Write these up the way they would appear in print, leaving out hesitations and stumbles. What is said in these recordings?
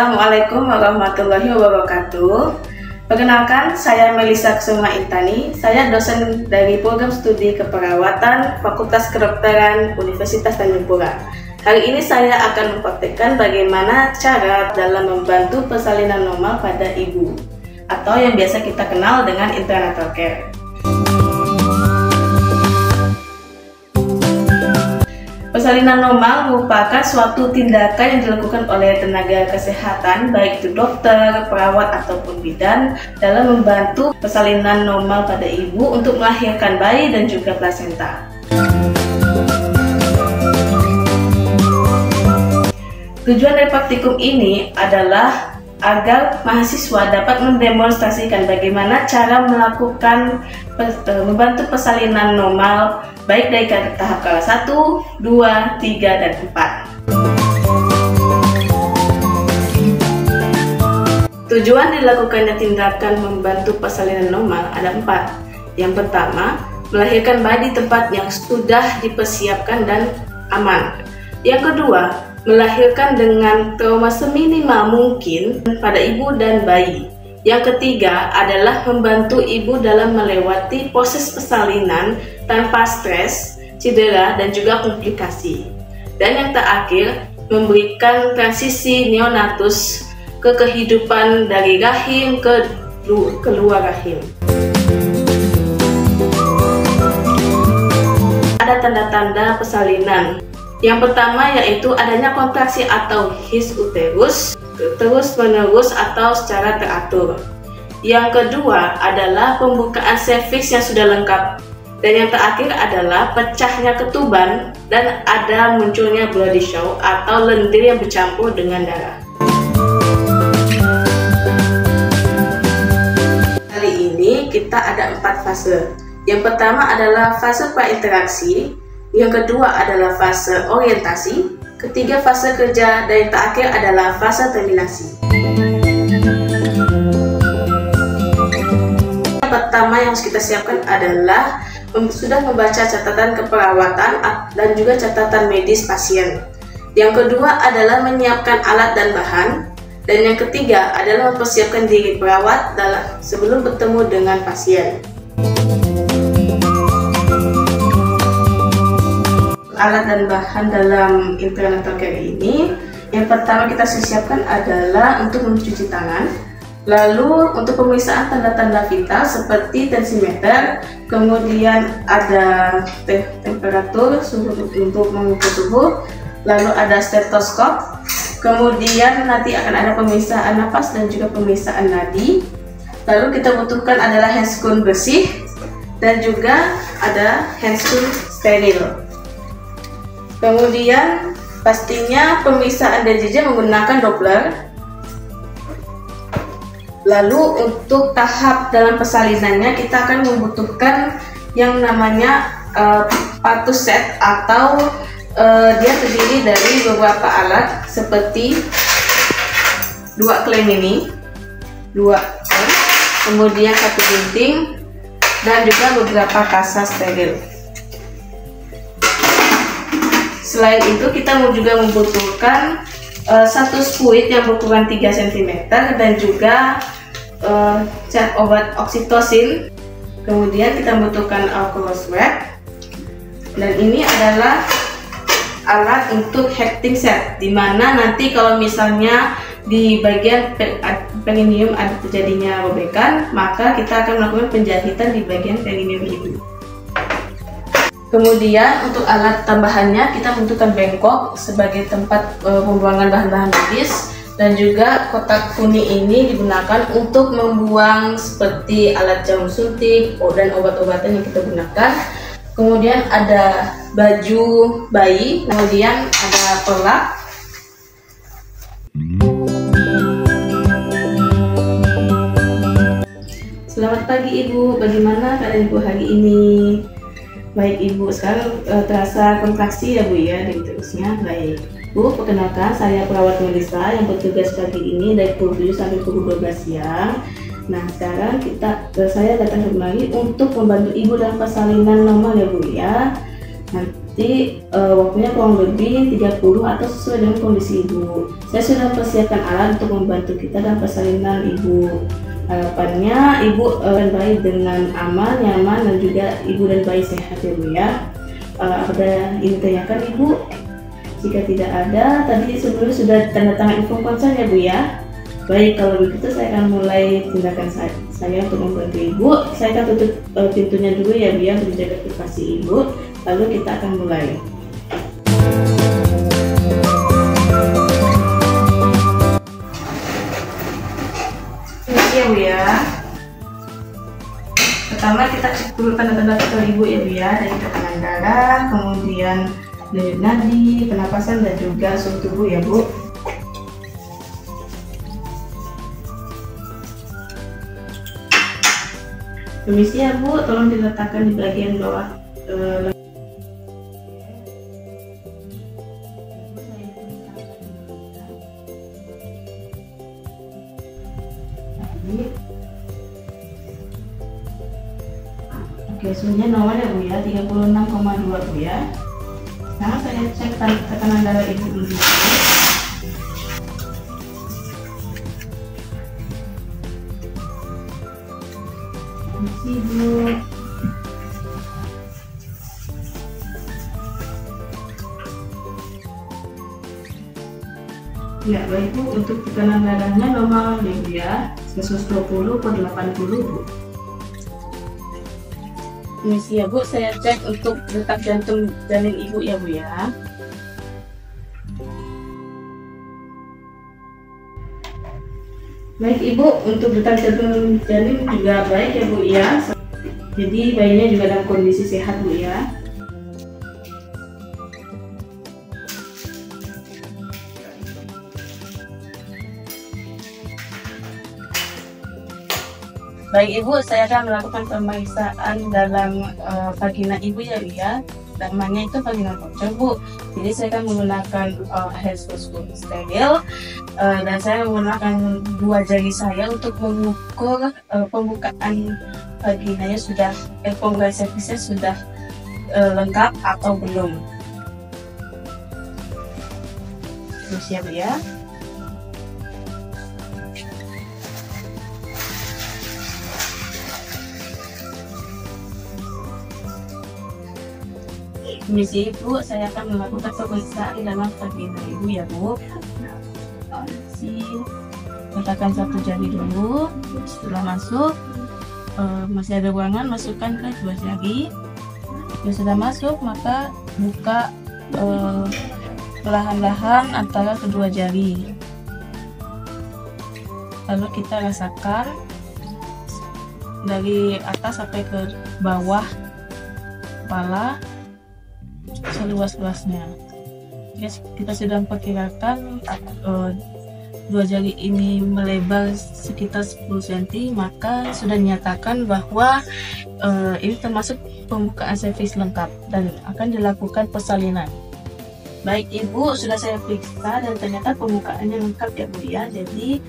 Assalamualaikum warahmatullahi wabarakatuh. Perkenalkan, saya Melisa Kusuma Intani. Saya dosen dari program studi keperawatan Fakultas Kedokteran Universitas Tanjung Pura. Hari ini saya akan mempraktikkan bagaimana cara dalam membantu persalinan normal pada ibu, atau yang biasa kita kenal dengan antenatal care. Persalinan normal merupakan suatu tindakan yang dilakukan oleh tenaga kesehatan, baik itu dokter, perawat, ataupun bidan, dalam membantu persalinan normal pada ibu untuk melahirkan bayi dan juga plasenta. Tujuan dari praktikum ini adalah agar mahasiswa dapat mendemonstrasikan bagaimana cara melakukan membantu persalinan normal baik dari tahap kelas 1, 2, 3, dan 4. Tujuan dilakukannya tindakan membantu persalinan normal ada 4. Yang pertama, melahirkan bayi di tempat yang sudah dipersiapkan dan aman. Yang kedua, melahirkan dengan trauma seminimal mungkin pada ibu dan bayi. Yang ketiga adalah membantu ibu dalam melewati proses persalinan tanpa stres, cedera, dan juga komplikasi. Dan yang terakhir, memberikan transisi neonatus ke kehidupan dari rahim ke luar rahim. Ada tanda-tanda persalinan. Yang pertama yaitu adanya kontraksi atau his uterus terus-menerus atau secara teratur. Yang kedua adalah pembukaan serviks yang sudah lengkap. Dan yang terakhir adalah pecahnya ketuban dan ada munculnya bloody show atau lendir yang bercampur dengan darah. Kali ini kita ada 4 fase. Yang pertama adalah fase prainteraksi, yang kedua adalah fase orientasi, ketiga fase kerja, dan yang terakhir adalah fase terminasi. Yang pertama yang harus kita siapkan adalah sudah membaca catatan keperawatan dan juga catatan medis pasien. Yang kedua adalah menyiapkan alat dan bahan, dan yang ketiga adalah mempersiapkan diri perawat sebelum bertemu dengan pasien. Alat dan bahan dalam antenatal care ini, yang pertama kita siapkan adalah untuk mencuci tangan, lalu untuk pemeriksaan tanda-tanda vital seperti tensimeter, kemudian ada temperatur suhu untuk mengukur suhu, lalu ada stetoskop, kemudian nanti akan ada pemeriksaan napas dan juga pemeriksaan nadi, lalu kita butuhkan adalah handscoon bersih dan juga ada handscoon steril. Kemudian pastinya pemeriksaan DJJ menggunakan Doppler. Lalu untuk tahap dalam persalinannya kita akan membutuhkan yang namanya partus set atau dia terdiri dari beberapa alat seperti 2 klem ini, 2 klem, kemudian 1 gunting dan juga beberapa kasa steril. Selain itu kita juga membutuhkan 1 spuit yang berukuran 3 cm dan juga cat obat oksitosin. Kemudian kita membutuhkan alcohol swab, dan ini adalah alat untuk hecting set, dimana nanti kalau misalnya di bagian perineum ada terjadinya robekan, maka kita akan melakukan penjahitan di bagian perineum ibu. Kemudian untuk alat tambahannya kita membutuhkan bengkok sebagai tempat pembuangan bahan-bahan medis, dan juga kotak kuning ini digunakan untuk membuang seperti alat jarum suntik dan obat-obatan yang kita gunakan. Kemudian ada baju bayi, kemudian ada perlak. Selamat pagi Ibu, bagaimana keadaan Ibu hari ini? Baik Ibu, sekarang terasa kontraksi ya Bu ya di uterusnya. Baik Bu, perkenalkan saya perawat Melisa yang bertugas pagi ini dari pukul 7 sampai pukul 12 siang. Nah sekarang saya datang kembali untuk membantu Ibu dalam persalinan normal ya Bu ya. Nanti waktunya kurang lebih 30 atau sesuai dengan kondisi ibu. Saya sudah persiapkan alat untuk membantu kita dalam persalinan ibu. Harapannya ibu dan bayi dengan aman, nyaman, dan juga ibu dan bayi sehat ya Bu ya. Ada ingin tanyakan ibu? Jika tidak ada, tadi sebelumnya sudah tanda tangan info konsen ya Bu ya. Baik, kalau begitu saya akan mulai tindakan saya untuk membantu ibu. Saya akan tutup pintunya dulu ya Bu ya, menjaga privasi ibu. Lalu kita akan mulai. Ini ya Bu ya. Pertama kita cek dulu tanda-tanda vital ibu ya Bu ya, dari tekanan darah, kemudian denyut nadi, pernapasan, dan juga suhu tubuh ya Bu. Permisi ya Bu, tolong diletakkan di bagian bawah Oke, suhunya normal ya Bu ya, 36,2 Bu ya. Sekarang saya cek tekanan darah ibu dulu. Permisi Bu. Ya baik Bu, untuk tekanan darahnya normal ya Bu ya, 120/80 Bu. Permisi ya Bu, saya cek untuk detak jantung janin ibu ya Bu ya. Baik Ibu, untuk detak jantung janin juga baik ya Bu ya. Jadi bayinya juga dalam kondisi sehat Bu ya. Baik Ibu, saya akan melakukan pemeriksaan dalam vagina ibu ya Bu ya. Namanya itu vagina bocor Bu. Jadi saya akan menggunakan stetoskop steril dan saya menggunakan 2 jari saya untuk mengukur pembukaan vaginanya sudah pembukaan servisnya sudah lengkap atau belum. Terus ya Bu ya. Permisi Ibu, saya akan melakukan pemeriksaan dalam vagina ibu ya Bu. Letakkan 1 jari dulu. Setelah masuk, masih ada ruangan, masukkan ke 2 jari. Jika sudah masuk, maka buka perlahan-lahan antara kedua jari. Lalu kita rasakan dari atas sampai ke bawah kepala seluas-luasnya. Kita sudah memperkirakan 2 jari ini melebar sekitar 10 cm, maka sudah dinyatakan bahwa ini termasuk pembukaan servis lengkap dan akan dilakukan persalinan. Baik Ibu, sudah saya periksa dan ternyata pembukaannya lengkap ya Bu ya. Jadi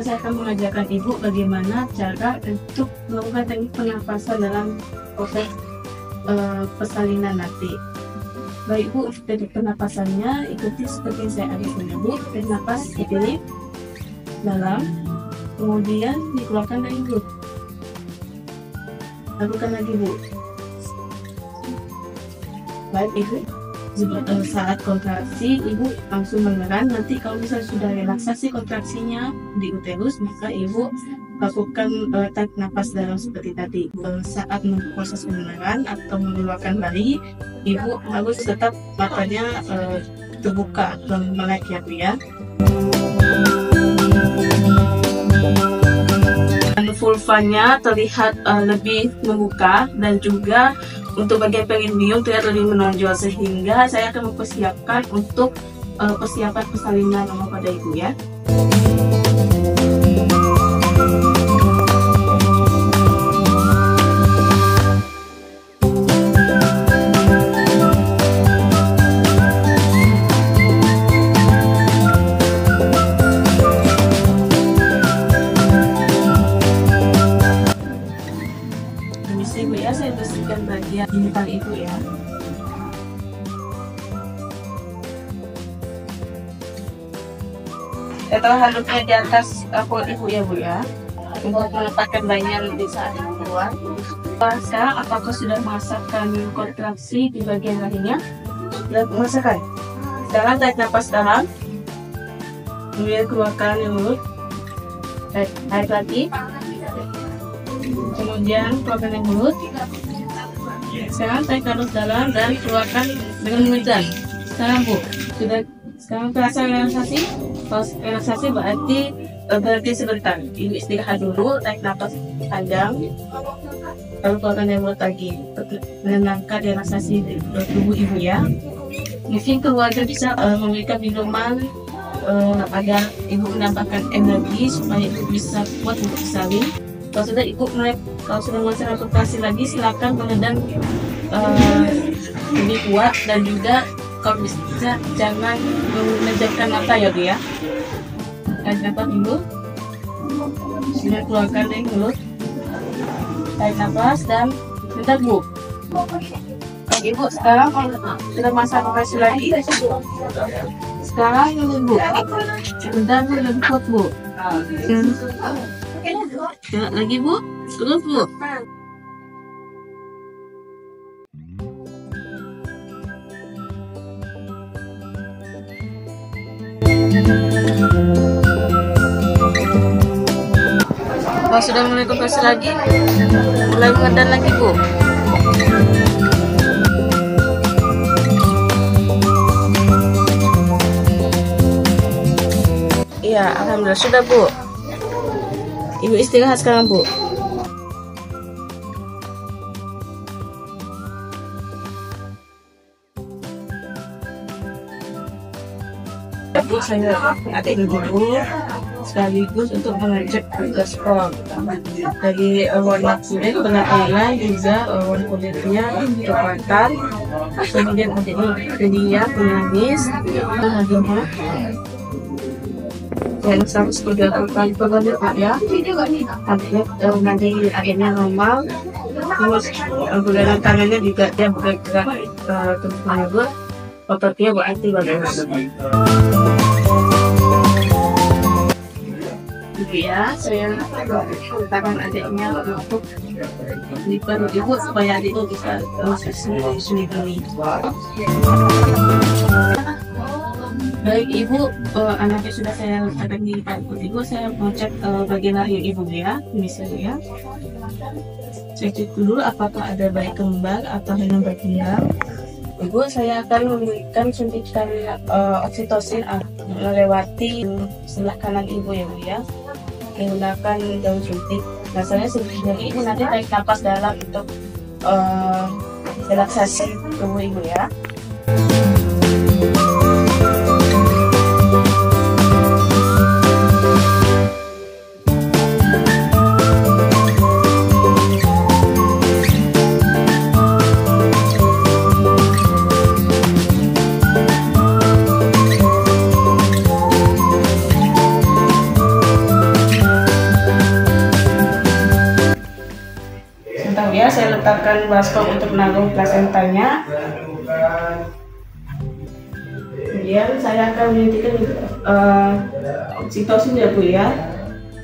saya akan mengajarkan Ibu bagaimana cara untuk melakukan teknik pernapasan dalam proses persalinan nanti. Baik Bu, untuk teknik pernapasannya ikuti seperti yang saya ajarkan ya Bu. Tarik napas, dipilih dalam, kemudian dikeluarkan dari mulut. Lakukan lagi Bu. Baik Ibu, saat kontraksi Ibu langsung menekan. Nanti kalau misalnya sudah relaksasi kontraksinya di uterus, maka Ibu lakukan tarik napas dalam seperti tadi. Saat proses menekan atau mengeluarkan bayi, Ibu harus tetap matanya terbuka dan melek ya Bu ya. Dan vulvanya terlihat lebih membuka dan juga untuk bagian perineum terlihat lebih menonjol, sehingga saya akan mempersiapkan untuk persiapan persalinan pada Ibu ya. Saya bersihkan bagian genital Ibu ya. Taruh handuknya di atas perut ibu ya Bu ya, untuk menempatkan bayinya di saat keluar. Sekarang apakah sudah merasakan kontraksi di bagian lainnya? Sudah merasakan. Sekarang tarik nafas dalam, kemudian keluarkan di mulut, tarik lagi, kemudian keluarkan di mulut. Sekarang tarik nafas dalam dan keluarkan dengan memegang. Sekarang Bu, sekarang terasa relaksasi. Kalau relaksasi berarti sebentar. Ibu istirahat dulu, tarik nafas panjang, lalu keluarkan dari mulut lagi. Menenangkan relaksasi di tubuh ibu ya. Mungkin keluarga bisa memberikan minuman agar ibu menambahkan energi supaya ibu bisa kuat untuk bersalin. Kalau sudah melaksanakan kontraksi lagi, silakan menendang lebih kuat, dan juga kalau bisa jangan memejamkan mata ya Bu ya. Tarik nafas dulu, sudah keluarkan dari mulut, tarik nafas dan bentar Bu. Oke Bu, sekarang sudah masa kontraksi lagi. Sekarang Bu, bentar Bu, lebih kuat Bu. Lagi Bu, terus Bu. Kalau sudah mulai kontraksi lagi, mulai mengedan lagi Bu. Iya, alhamdulillah sudah Bu. Ibu istirahat sekarang Bu. Bu, saya ada ini dulu sekaligus untuk mengecek skor dari warna kulit, penampilan juga warna kulitnya kecoklatan, kemudian ada ini dia penangis, hadiahnya dan 130 kali per ya, update nanti akhirnya normal. Terus gulanan tangannya juga dia bergerak terus menerus, ototnya berarti bagus. Ya, saya letakkan adiknya untuk di perut ibu supaya adik itu bisa sendiri. Baik Ibu, anaknya sudah saya letakkan di perut ibu. Saya mau cek bagian lahir ibu ya, misalnya ya. Saya cek dulu apakah ada bayi kembar atau hanya bayi tunggal. Ibu, saya akan memberikan suntikan oksitosin melewati sebelah kanan ibu ya Bu ya, menggunakan daun suntik. Nah, saya sendiri ibu nanti tarik nafas dalam untuk relaksasi tubuh ibu ya. Ya, saya letakkan baskom untuk menanggung plasentanya. Kemudian saya akan menyuntikkan oksitosin ya Bu ya,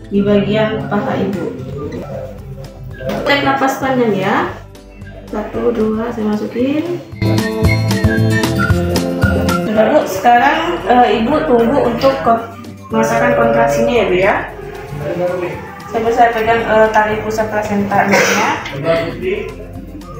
di bagian paha ibu. Tarik nafas panjang ya. 1, 2, saya masukin. Sudah Bu, sekarang ibu tunggu untuk merasakan kontraksinya ya Bu ya. Saya pegang tali pusat plasentanya.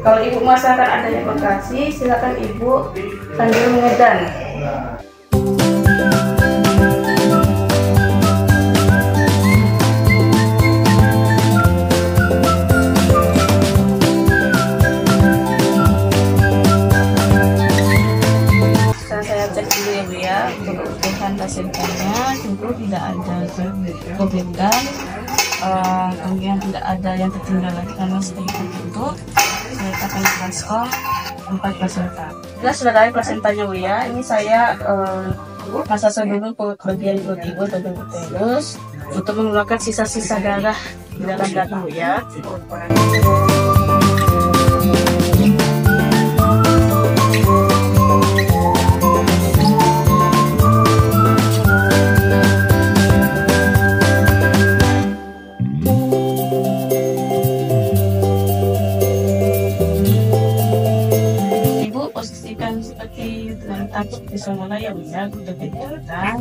Kalau ibu merasakan adanya kontraksi, silakan ibu sambil mengedan. Saya cek dulu ya Bu ya, untuk utuhan plasentanya tentu tidak ada kebebasan. Kemudian tidak ada yang tertinggal lagi karena sudah terbentuk. Saya akan baskom 4 plasenta. Sudah dari plasentanya Bu ya. Ini saya massage dulu bagian perut ibu terus untuk mengeluarkan sisa-sisa darah di dalam dada Bu ya. untuk bisa mulai ya Bu ya untuk kegiatan.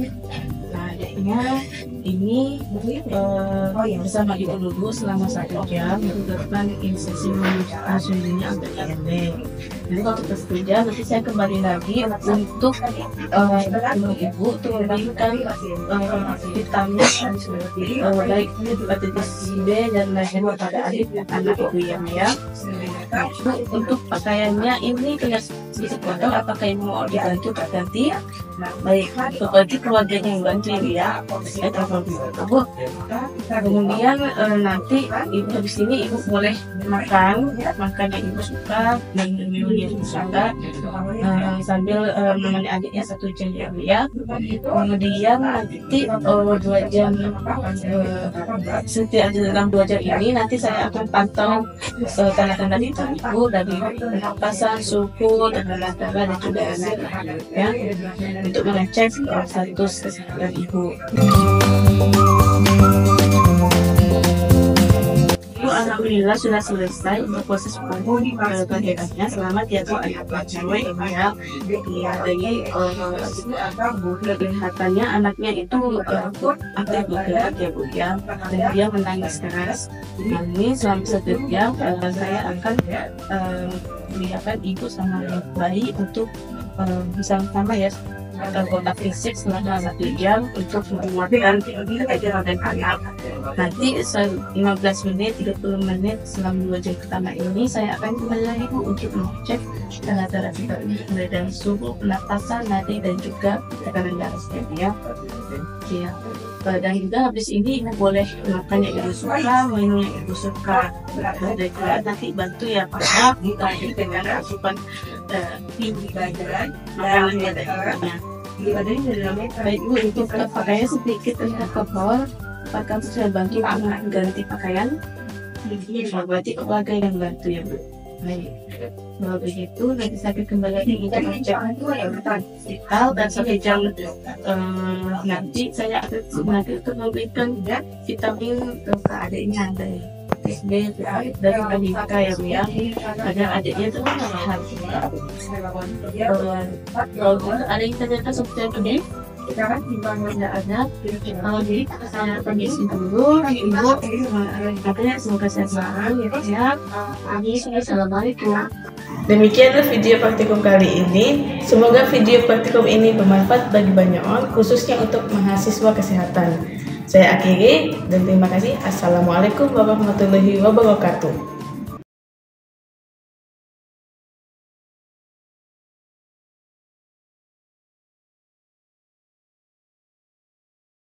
Nah, adiknya ini bersama ibu dulu selama 1 jam itu depan instruksi hasilnya agak pendek. Jadi kalau sudah 1 jam nanti saya kembali lagi untuk ibu untuk memberikan vitamin baik hepatitis B dan lain kepada anak ibu ya. Untuk pakaiannya ini kena sedikit potong, apakah ini mau dibantu ganti? Baik, berarti keluarganya yang bantu ya. Kemudian nanti ibu habis ini ibu boleh makan yang ibu suka dan minum yang ibu suka sambil menemani adiknya 1 jam ya. Kemudian nanti 2 jam setiap dalam 2 jam ini nanti saya akan pantau tanda-tanda di ibu dari pernapasan, suhu, dan darah dan juga ya untuk mengecek status kesehatan ibu. Alhamdulillah sudah selesai untuk proses pengobatan selama dia tuh anak cewek ya. Jadi kelihatannya anaknya itu aktif bergerak ya Bu ya, dan dia menangis keras. Ini selama 1 jam saya akan melihatkan ibu sama bayi untuk bersama-sama ya kontak fisik selama 1 jam untuk menguatkan ketegangan dan anak. Nanti 15 menit, 30 menit selama 2 jam pertama ini saya akan kembali lagi untuk mengecek darah vitamin dan suhu, pernapasan, nadi dan juga tekanan darah ya. Dan juga habis ini ibu boleh makan yang ibu suka, minum yang ibu suka. Dan juga nanti bantu ya Pak dengan asupan tinggi makanan yang ada. Baik Bu, untuk pakaian sedikit terlihat kotor, akan saya bantu mengganti pakaian. Berarti keluarga yang bantu ya Bu. Baik, kalau begitu nanti saya kembali lagi untuk mengecek vital dan 1 jam nanti saya akan memberikan vitamin ke adiknya dari dari ya Bu ya, agar adiknya itu sehat. Kalau ada yang tanyakan seperti ini sekarang timbangnya ada, jadi saya permisi dulu ibu, katanya semoga sehat selalu ya. Assalamualaikum. Demikianlah video praktikum kali ini. Semoga video praktikum ini bermanfaat bagi banyak orang, khususnya untuk mahasiswa kesehatan. Saya akhiri dan terima kasih. Assalamualaikum warahmatullahi wabarakatuh.